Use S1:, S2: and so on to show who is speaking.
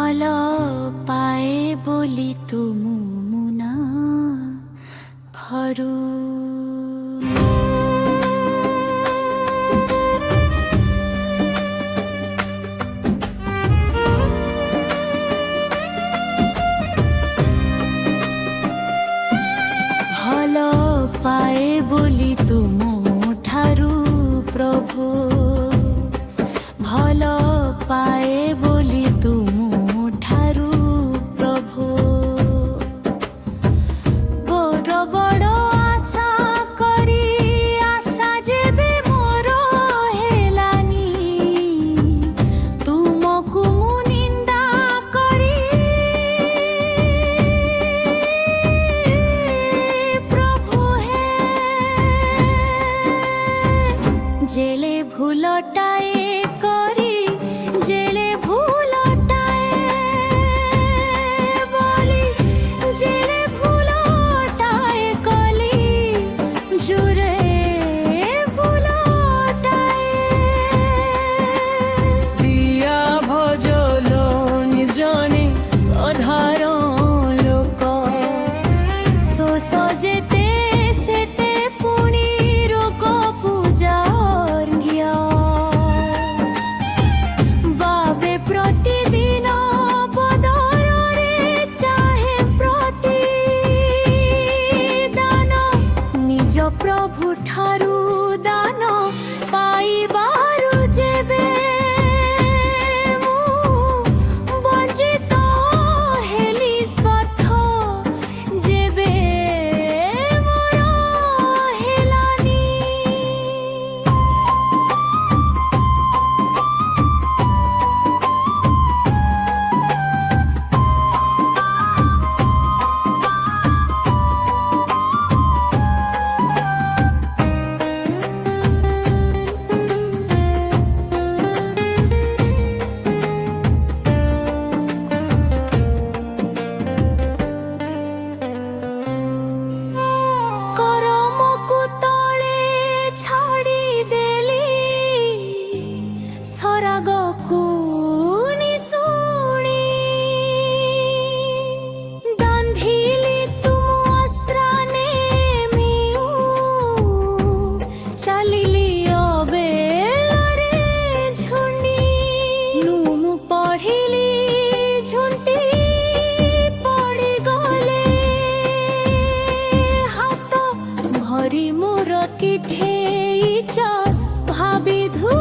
S1: ভাল পায়ে বলি তুমু মুনা ভৰু ভাল পায়ে বলি তুমু ঠাৰু প্রভু ভাল পায়ে বলি তুমু ঠাৰু প্রভু বড় বড় আশা করি আশা যেবে মোর হেলানি তুমকু মু নিন্দা করি প্রভু হে জেলে ভুলটায়ে করি জেলে ভুলটায়ে বলি জেলে ভুলটায়ে কলি জুরে ভুলটায়ে
S2: দিয়া ভজল নিজনে সাধারণ লোক
S1: শোষ যেতে সেতে পুଣି ରୋଗ ପୂଜାର୍ଘ୍ୟ বাবে ପ୍ରତିଦିନ ବଦଳରେ ଚାହେ ପ୍ରତିଦାନ ନିଜ ପ୍ରଭୁ ଠାରୁ ଦାନ ପାଇବାରୁ ଯେବେ ମୁଁ ବଞ୍ଚିତ ହେଲି ସ୍ୱାର୍ଥ ଯେବେ ମୋର ହେଲାନି କରମକୁ ତଳେ ଛାଡ଼ିଦେଲି ସରାଗକୁ ନିଶୁଣି ବାନ୍ଧିଲି ତୁମ ଆଶ୍ରା ନେମିଉ ଚାଲିଲି ଅବେଳରେ ଝୁଣ୍ଡି ମୁଁ ପଢ଼ିଲି ଝୁଣ୍ଟି ପଡ଼ିଗଲେ ହାତ ଭରି ମୋର କିଠେଇ ଭାବି ଧୁ